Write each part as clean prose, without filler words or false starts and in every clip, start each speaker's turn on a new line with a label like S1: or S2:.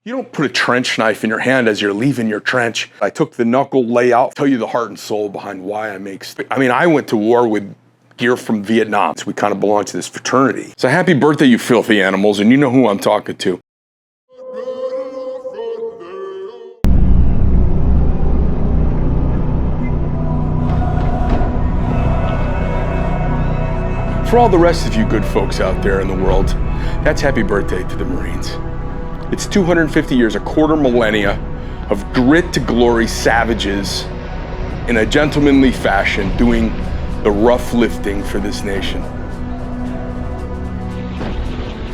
S1: You don't put a trench knife in your hand as you're leaving your trench. I took the knuckle layout, tell you the heart and soul behind why I went to war with gear from Vietnam. So we kind of belong to this fraternity. So happy birthday, you filthy animals, and you know who I'm talking to. For all the rest of you good folks out there in the world, that's happy birthday to the Marines. It's 250 years, a quarter millennia of grit to glory savages in a gentlemanly fashion doing the rough lifting for this nation.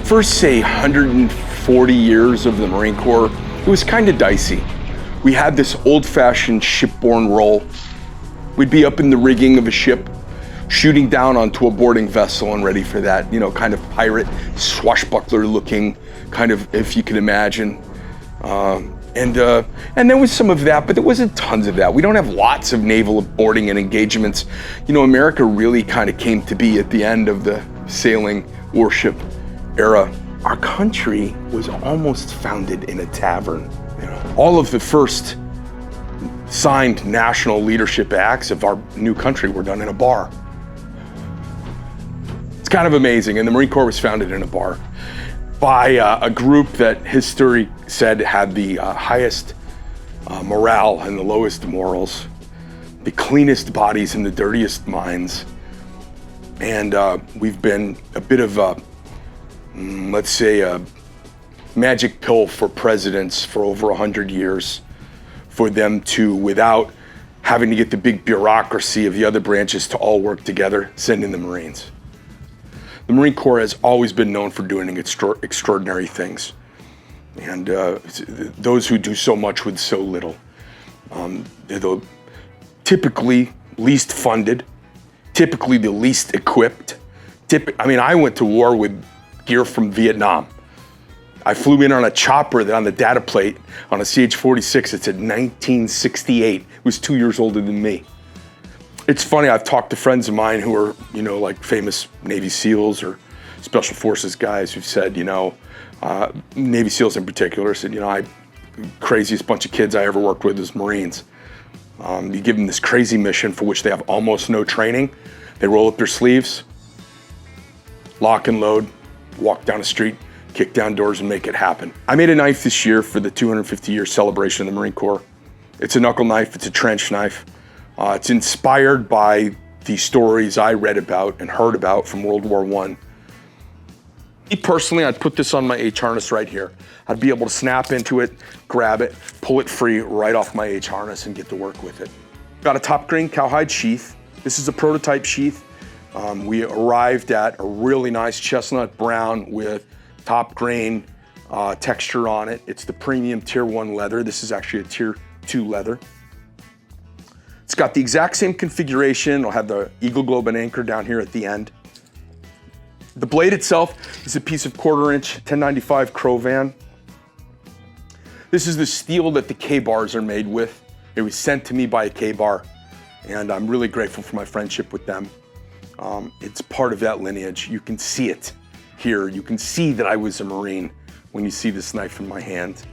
S1: First, say 140 years of the Marine Corps, it was kind of dicey. We had this old-fashioned shipborne role. We'd be up in the rigging of a ship, shooting down onto a boarding vessel and ready for that, kind of pirate, swashbuckler looking, kind of, if you can imagine. And there was some of that, but there wasn't tons of that. We don't have lots of naval boarding and engagements. America really kind of came to be at the end of the sailing warship era. Our country was almost founded in a tavern. All of the first signed national leadership acts of our new country were done in a bar. Kind of amazing, and the Marine Corps was founded in a bar by a group that history said had the highest morale and the lowest morals, the cleanest bodies and the dirtiest minds, and we've been a bit of a, let's say, a magic pill for presidents for over 100 years, for them to, without having to get the big bureaucracy of the other branches to all work together, send in the Marines. The Marine Corps has always been known for doing extraordinary things. And those who do so much with so little. They're the typically least funded, typically the least equipped. I went to war with gear from Vietnam. I flew in on a chopper that on the data plate on a CH-46, it said 1968. It was 2 years older than me. It's funny, I've talked to friends of mine who are, like famous Navy SEALs or Special Forces guys who've said, Navy SEALs in particular, said, craziest bunch of kids I ever worked with was Marines. You give them this crazy mission for which they have almost no training. They roll up their sleeves, lock and load, walk down the street, kick down doors and make it happen. I made a knife this year for the 250-year celebration of the Marine Corps. It's a knuckle knife, it's a trench knife. It's inspired by the stories I read about and heard about from World War I. Me personally, I'd put this on my H-harness right here. I'd be able to snap into it, grab it, pull it free right off my H-harness and get to work with it. Got a top grain cowhide sheath. This is a prototype sheath. We arrived at a really nice chestnut brown with top grain texture on it. It's the premium tier 1 leather. This is actually a tier 2 leather. It's got the exact same configuration. It'll have the Eagle Globe and anchor down here at the end. The blade itself is a piece of 1/4-inch 1095 Crovan. This is the steel that the K-bars are made with. It was sent to me by a K-bar, and I'm really grateful for my friendship with them. It's part of that lineage. You can see it here. You can see that I was a Marine when you see this knife in my hand.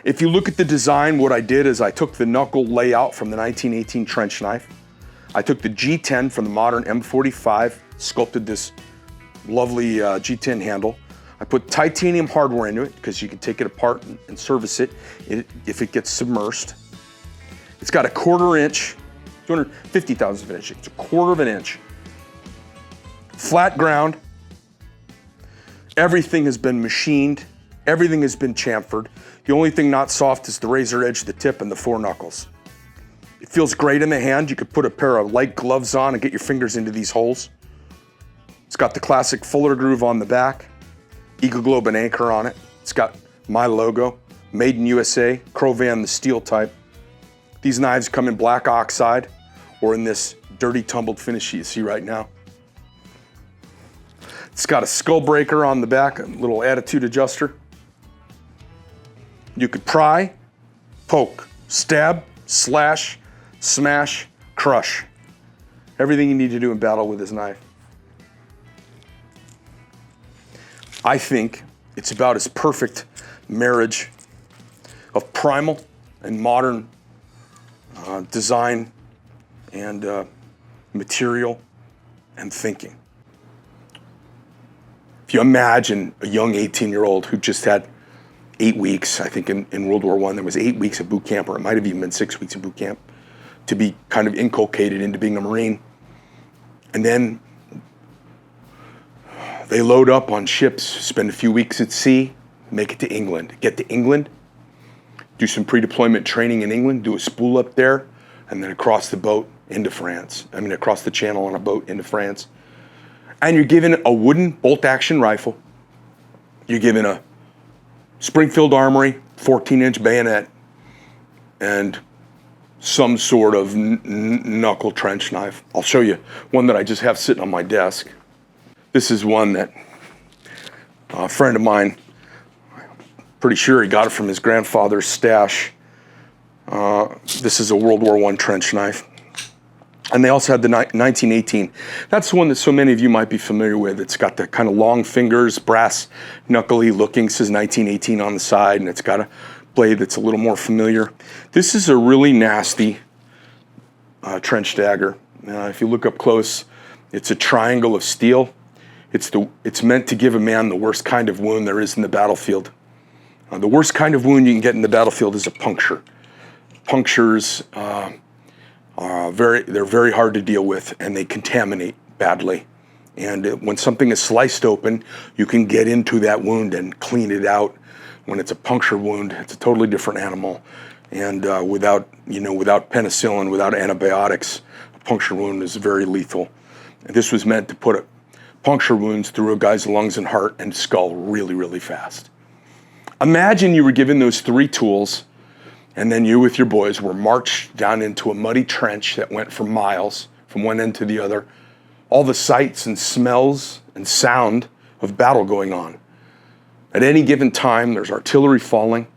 S1: If you look at the design, what I did is I took the knuckle layout from the 1918 trench knife. I took the G10 from the modern M45, sculpted this lovely G10 handle. I put titanium hardware into it because you can take it apart and service it if it gets submersed. It's got a 1/4-inch, 250 thousandths of an inch. It's a 1/4 of an inch. Flat ground. Everything has been machined. Everything has been chamfered. The only thing not soft is the razor edge, the tip, and the 4 knuckles. It feels great in the hand. You could put a pair of light gloves on and get your fingers into these holes. It's got the classic Fuller groove on the back, Eagle Globe and anchor on it. It's got my logo, made in USA, Crovan, the steel type. These knives come in black oxide or in this dirty tumbled finish you see right now. It's got a skull breaker on the back, a little attitude adjuster. You could pry, poke, stab, slash, smash, crush. Everything you need to do in battle with this knife. I think It's about its perfect marriage of primal and modern design and material and thinking. If you imagine a young 18-year-old who just had 8 weeks, I think in World War I, there was 8 weeks of boot camp, or it might have even been 6 weeks of boot camp, to be kind of inculcated into being a Marine. And then they load up on ships, spend a few weeks at sea, make it to England. Get to England, do some pre-deployment training in England, do a spool up there, and then across the boat into France. I mean, across the channel on a boat into France. And you're given a wooden bolt-action rifle. You're given a Springfield Armory, 14-inch bayonet, and some sort of knuckle trench knife. I'll show you one that I just have sitting on my desk. This is one that a friend of mine, pretty sure he got it from his grandfather's stash. This is a World War I trench knife. And they also had the 1918. That's the one that so many of you might be familiar with. It's got the kind of long fingers, brass knuckly looking. It says 1918 on the side, and it's got a blade that's a little more familiar. This is a really nasty trench dagger. If you look up close, it's a triangle of steel. It's meant to give a man the worst kind of wound there is in the battlefield. The worst kind of wound you can get in the battlefield is a puncture. Punctures, they're very hard to deal with, and they contaminate badly. And when something is sliced open, you can get into that wound and clean it out. When it's a puncture wound, it's a totally different animal. And without penicillin, without antibiotics, a puncture wound is very lethal. And this was meant to put puncture wounds through a guy's lungs and heart and skull really, really fast. Imagine you were given those 3 tools, and then you with your boys were marched down into a muddy trench that went for miles from one end to the other. All the sights and smells and sound of battle going on. At any given time, there's artillery falling.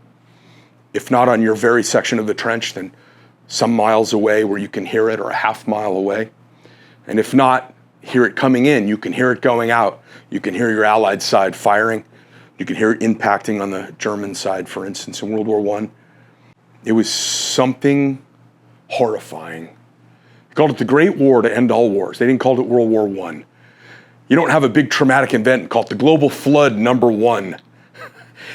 S1: If not on your very section of the trench, then some miles away where you can hear it, or a half mile away. And if not, hear it coming in, you can hear it going out. You can hear your Allied side firing. You can hear it impacting on the German side, for instance, in World War I. It was something horrifying. They called it the Great War to end all wars. They didn't call it World War I. You don't have a big traumatic event called the Global Flood #1.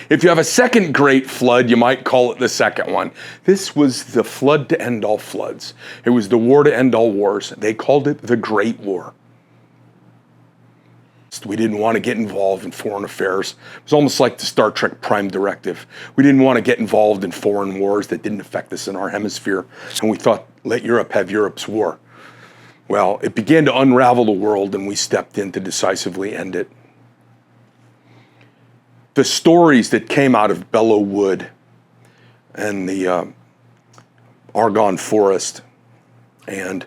S1: If you have a second Great Flood, you might call it the second one. This was the flood to end all floods. It was the war to end all wars. They called it the Great War. We didn't want to get involved in foreign affairs. It was almost like the Star Trek Prime Directive. We didn't want to get involved in foreign wars that didn't affect us in our hemisphere. And we thought, let Europe have Europe's war. Well, it began to unravel the world, and we stepped in to decisively end it. The stories that came out of Belleau Wood and the Argonne Forest and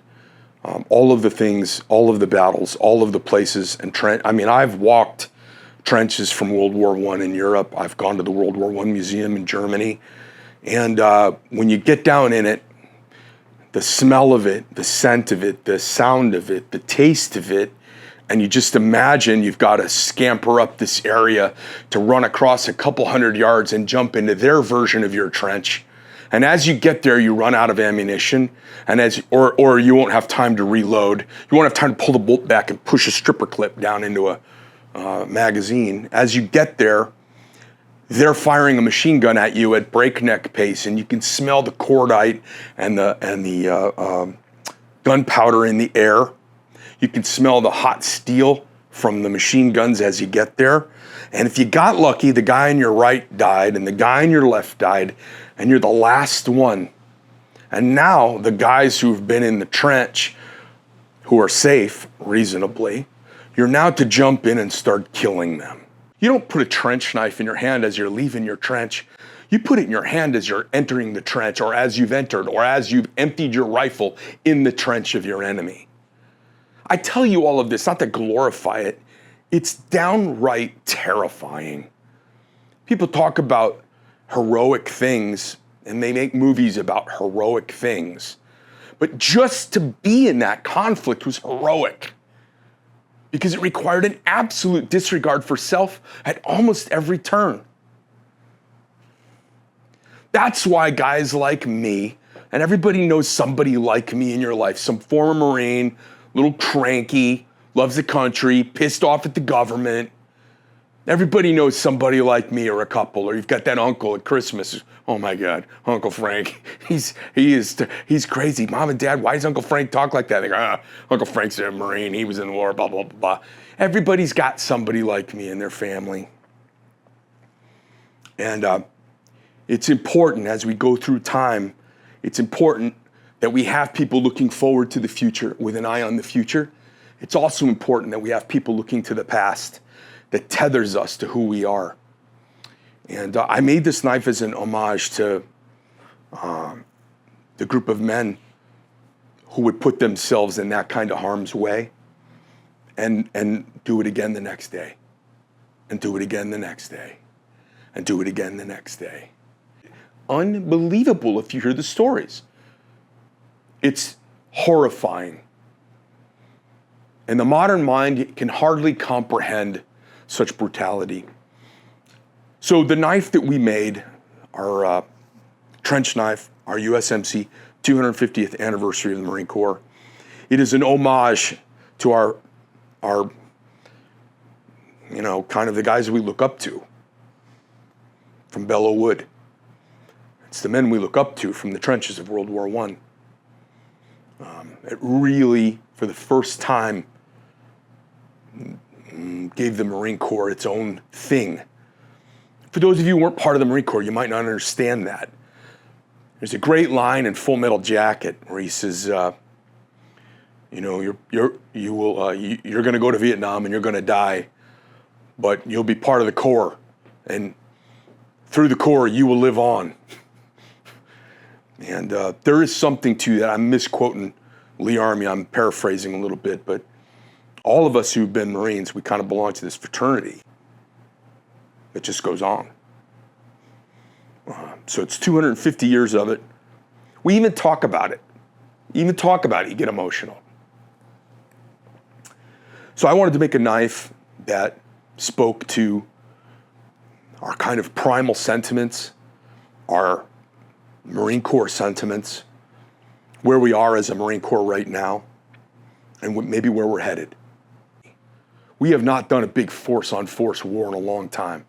S1: all of the things, all of the battles, all of the places and I've walked trenches from World War I in Europe. I've gone to the World War I Museum in Germany. And when you get down in it, the smell of it, the scent of it, the sound of it, the taste of it, and you just imagine you've got to scamper up this area to run across a couple hundred yards and jump into their version of your trench. And as you get there, you run out of ammunition, and or you won't have time to reload. You won't have time to pull the bolt back and push a stripper clip down into a magazine. As you get there, they're firing a machine gun at you at breakneck pace, and you can smell the cordite and the gunpowder in the air. You can smell the hot steel from the machine guns as you get there. And if you got lucky, the guy on your right died, and the guy on your left died, and you're the last one. And now the guys who've been in the trench, who are safe, reasonably, you're now to jump in and start killing them. You don't put a trench knife in your hand as you're leaving your trench. You put it in your hand as you're entering the trench, or as you've entered, or as you've emptied your rifle in the trench of your enemy. I tell you all of this not to glorify it. It's downright terrifying. People talk about heroic things, and they make movies about heroic things. But just to be in that conflict was heroic. because it required an absolute disregard for self at almost every turn. That's why guys like me, and everybody knows somebody like me in your life, some former Marine, little cranky, loves the country, pissed off at the government. Everybody knows somebody like me, or a couple, or you've got that uncle at Christmas. Oh my God, Uncle Frank, he's crazy. Mom and Dad, why does Uncle Frank talk like that? They go, Uncle Frank's a Marine, he was in the war, blah, blah, blah, blah. Everybody's got somebody like me in their family. And it's important as we go through time, it's important that we have people looking forward to the future with an eye on the future. It's also important that we have people looking to the past that tethers us to who we are. And I made this knife as an homage to the group of men who would put themselves in that kind of harm's way and do it again the next day, and do it again the next day, and do it again the next day. Unbelievable if you hear the stories. It's horrifying. And the modern mind can hardly comprehend such brutality. So the knife that we made, our trench knife, our USMC 250th anniversary of the Marine Corps, it is an homage to our kind of the guys we look up to from Belleau Wood. It's the men we look up to from the trenches of World War I. It really, for the first time, gave the Marine Corps its own thing. For those of you who weren't part of the Marine Corps, you might not understand that. There's a great line in Full Metal Jacket where he says, you're going to go to Vietnam and you're going to die, but you'll be part of the Corps, and through the Corps you will live on. And there is something to that. I'm misquoting Lee Army. I'm paraphrasing a little bit, but all of us who've been Marines, we kind of belong to this fraternity that just goes on. So it's 250 years of it. We even talk about it. You get emotional. So I wanted to make a knife that spoke to our kind of primal sentiments, our Marine Corps sentiments, where we are as a Marine Corps right now, and maybe where we're headed. We have not done a big force-on-force war in a long time.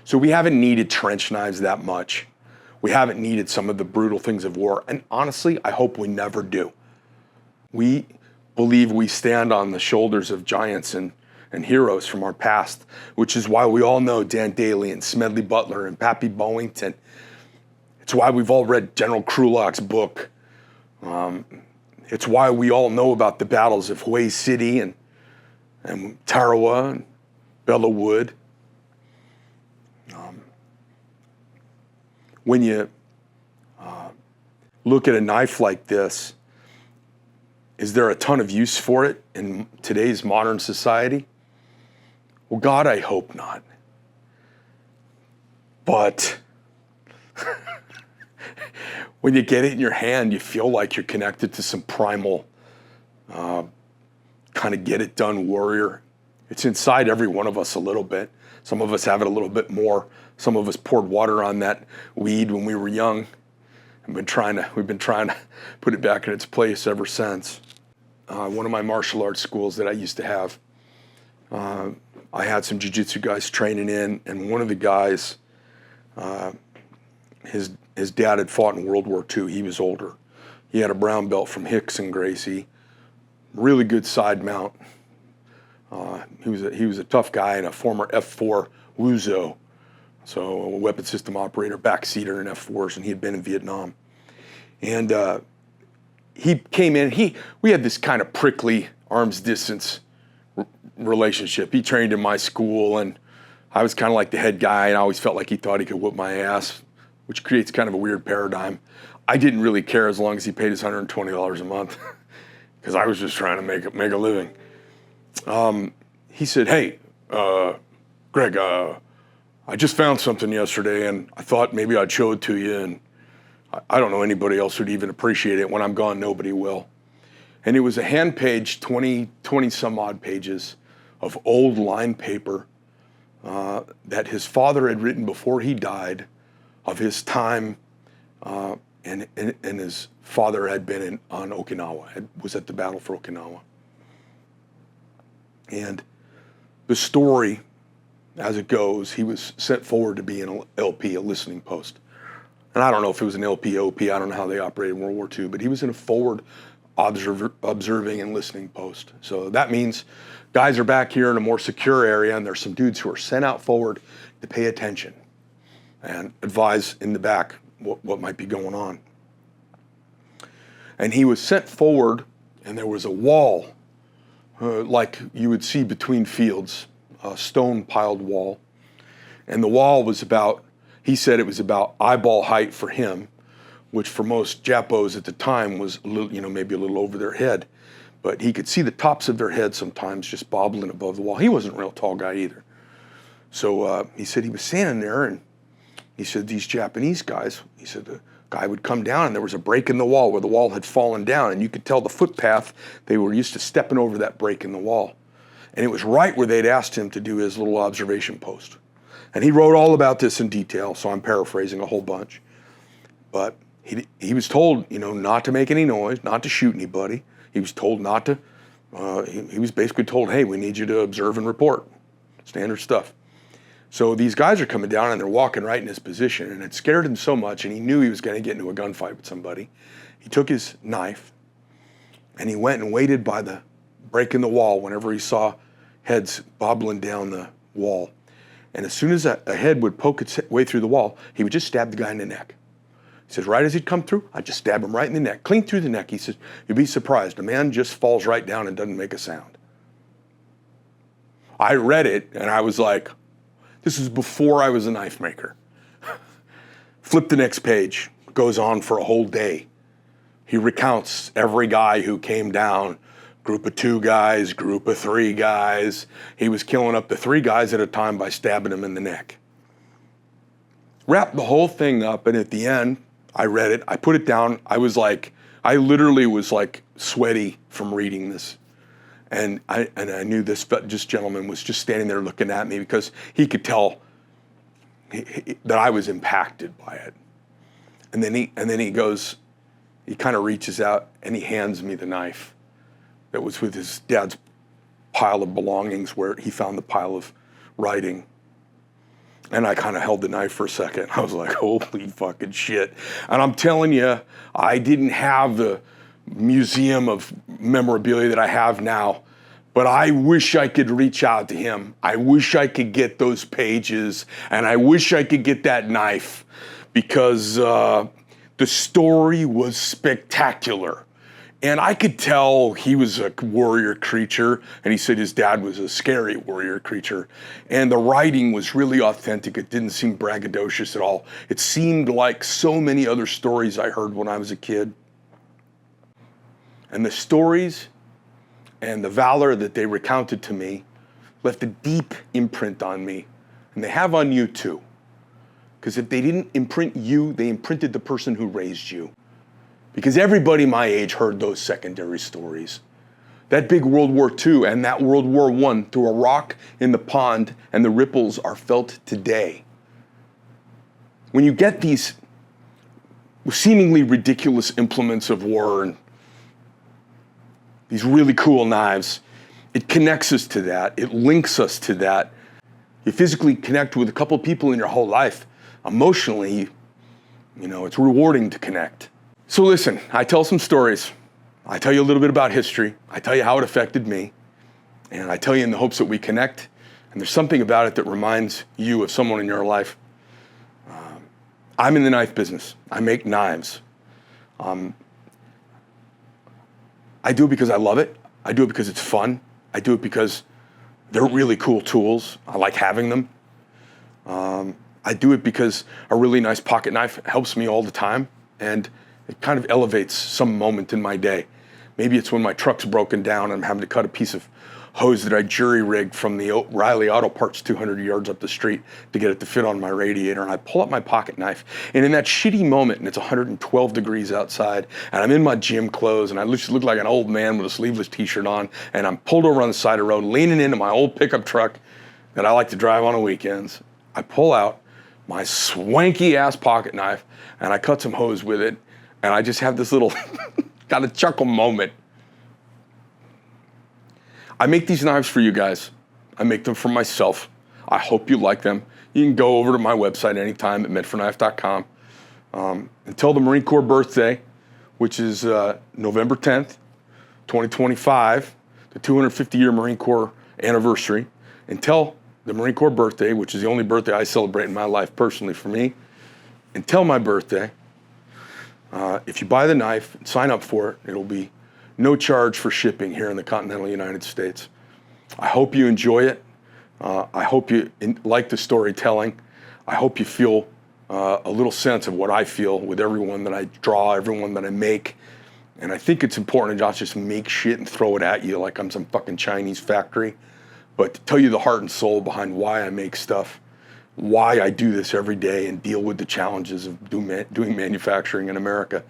S1: So we haven't needed trench knives that much. We haven't needed some of the brutal things of war. And honestly, I hope we never do. We believe we stand on the shoulders of giants and heroes from our past, which is why we all know Dan Daly and Smedley Butler and Pappy Bollington. It's why we've all read General Krulak's book. It's why we all know about the battles of Hue City and Tarawa and Belleau Wood. When you look at a knife like this, is there a ton of use for it in today's modern society? Well, God, I hope not. But when you get it in your hand, you feel like you're connected to some primal, kind of get-it-done warrior. It's inside every one of us a little bit. Some of us have it a little bit more. Some of us poured water on that weed when we were young. We've been trying to put it back in its place ever since. One of my martial arts schools that I used to have, I had some jiu-jitsu guys training in, and one of the guys, his dad had fought in World War II. He was older. He had a brown belt from Hicks and Gracie, really good side mount. He was a tough guy and a former F4 Wuzo, so a weapon system operator, backseater in F4s, and he had been in Vietnam. And he came in. We had this kind of prickly arm's distance relationship. He trained in my school, and I was kind of like the head guy, and I always felt like he thought he could whoop my ass, which creates kind of a weird paradigm. I didn't really care as long as he paid his $120 a month, because I was just trying to make a living. He said, "Hey, Greg, I just found something yesterday, and I thought maybe I'd show it to you, and I don't know anybody else who'd even appreciate it. When I'm gone, nobody will." And it was a hand page, 20 some odd pages, of old line paper that his father had written before he died, of his time, and his father had been on Okinawa, was at the battle for Okinawa. And the story, as it goes, he was sent forward to be an LP, a listening post. And I don't know if it was an LP, OP, I don't know how they operated in World War II, but he was in a forward observing and listening post. So that means guys are back here in a more secure area, and there's some dudes who are sent out forward to pay attention and advise in the back what might be going on. And he was sent forward, and there was a wall, like you would see between fields, a stone piled wall. And the wall was about, he said it was about eyeball height for him, which for most Japos at the time was a little, maybe a little over their head. But he could see the tops of their heads sometimes just bobbling above the wall. He wasn't a real tall guy either. So he said he was standing there, and he said these Japanese guys, he said the guy would come down and there was a break in the wall where the wall had fallen down, and you could tell the footpath, they were used to stepping over that break in the wall. And it was right where they'd asked him to do his little observation post. And he wrote all about this in detail, so I'm paraphrasing a whole bunch. But he was told, not to make any noise, not to shoot anybody. He was told not to, he was basically told, hey, we need you to observe and report. Standard stuff. So these guys are coming down and they're walking right in his position, and it scared him so much, and he knew he was going to get into a gunfight with somebody. He took his knife and he went and waited by the break in the wall whenever he saw heads bobbling down the wall. And as soon as a head would poke its way through the wall, he would just stab the guy in the neck. He says, right as he'd come through, I'd just stab him right in the neck, clean through the neck. He says, you'd be surprised. A man just falls right down and doesn't make a sound. I read it and I was like, this is before I was a knife maker. Flip the next page, goes on for a whole day. He recounts every guy who came down, group of 2 guys, group of 3 guys. He was killing up to 3 guys at a time by stabbing them in the neck. Wrapped the whole thing up, and at the end, I read it, I put it down. I literally was like sweaty from reading this. And I knew this gentleman was just standing there looking at me because he could tell that I was impacted by it. And then he goes, he kind of reaches out and he hands me the knife that was with his dad's pile of belongings where he found the pile of writing. And I kind of held the knife for a second. I was like, holy fucking shit. And I'm telling you, I didn't have the museum of memorabilia that I have now, but I wish I could reach out to him. I wish I could get those pages, and I wish I could get that knife, because the story was spectacular. And I could tell he was a warrior creature, and he said his dad was a scary warrior creature. And the writing was really authentic. It didn't seem braggadocious at all. It seemed like so many other stories I heard when I was a kid. And the stories and the valor that they recounted to me left a deep imprint on me. And they have on you too. Because if they didn't imprint you, they imprinted the person who raised you. Because everybody my age heard those secondary stories. That big World War II and that World War I threw a rock in the pond, and the ripples are felt today. When you get these seemingly ridiculous implements of war and these really cool knives, it connects us to that. It links us to that. You physically connect with a couple of people in your whole life. Emotionally, it's rewarding to connect. So listen, I tell some stories. I tell you a little bit about history. I tell you how it affected me. And I tell you in the hopes that we connect. And there's something about it that reminds you of someone in your life. I'm in the knife business. I make knives. I do it because I love it. I do it because it's fun. I do it because they're really cool tools. I like having them. I do it because a really nice pocket knife helps me all the time, and it kind of elevates some moment in my day. Maybe it's when my truck's broken down and I'm having to cut a piece of hose that I jury-rigged from the O'Reilly Auto Parts 200 yards up the street to get it to fit on my radiator. And I pull up my pocket knife. And in that shitty moment, and it's 112 degrees outside, and I'm in my gym clothes, and I just look like an old man with a sleeveless t-shirt on, and I'm pulled over on the side of the road, leaning into my old pickup truck that I like to drive on the weekends. I pull out my swanky-ass pocket knife, and I cut some hose with it, and I just have this little kind of chuckle moment. I make these knives for you guys. I make them for myself. I hope you like them. You can go over to my website anytime at medfordknife.com. Until the Marine Corps birthday, which is November 10th, 2025, the 250-year Marine Corps anniversary. Until the Marine Corps birthday, which is the only birthday I celebrate in my life personally for me, until my birthday, if you buy the knife and sign up for it, it'll be no charge for shipping here in the continental United States. I hope you enjoy it. I hope you like the storytelling. I hope you feel a little sense of what I feel with everyone that I draw, everyone that I make. And I think it's important to not just make shit and throw it at you like I'm some fucking Chinese factory, but to tell you the heart and soul behind why I make stuff, why I do this every day and deal with the challenges of doing manufacturing in America.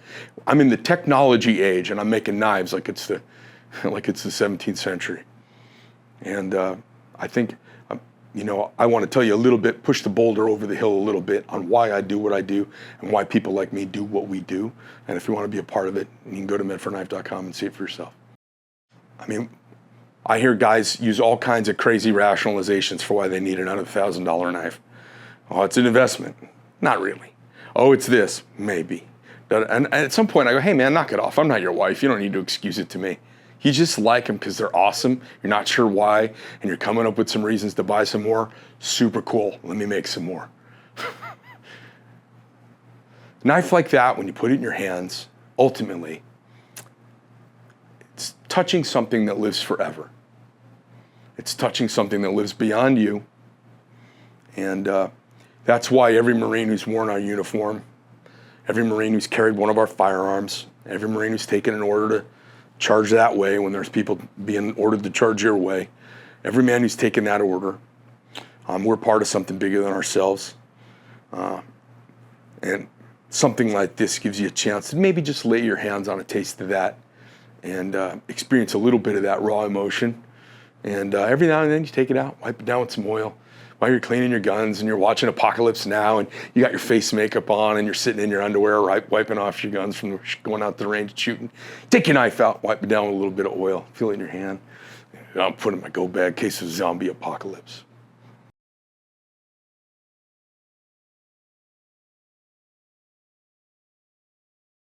S1: I'm in the technology age and I'm making knives like it's the 17th century. And I think, I want to tell you a little bit, push the boulder over the hill a little bit on why I do what I do and why people like me do what we do. And if you want to be a part of it, you can go to medfordknife.com and see it for yourself. I mean, I hear guys use all kinds of crazy rationalizations for why they need an under $1,000 knife. Oh, it's an investment. Not really. Oh, it's this. Maybe. And at some point I go, hey man, knock it off. I'm not your wife. You don't need to excuse it to me. You just like them because they're awesome. You're not sure why, and you're coming up with some reasons to buy some more. Super cool. Let me make some more. Knife like that, when you put it in your hands, ultimately, it's touching something that lives forever. It's touching something that lives beyond you. And that's why every Marine who's worn our uniform, every Marine who's carried one of our firearms, every Marine who's taken an order to charge that way when there's people being ordered to charge your way, every man who's taken that order, we're part of something bigger than ourselves. And something like this gives you a chance to maybe just lay your hands on a taste of that and experience a little bit of that raw emotion. And every now and then you take it out, wipe it down with some oil. While you're cleaning your guns and you're watching Apocalypse Now and you got your face makeup on and you're sitting in your underwear, right, wiping off your guns from going out to the range and shooting, take your knife out, wipe it down with a little bit of oil, feel it in your hand. And I'll put it in my go bag in case of zombie apocalypse.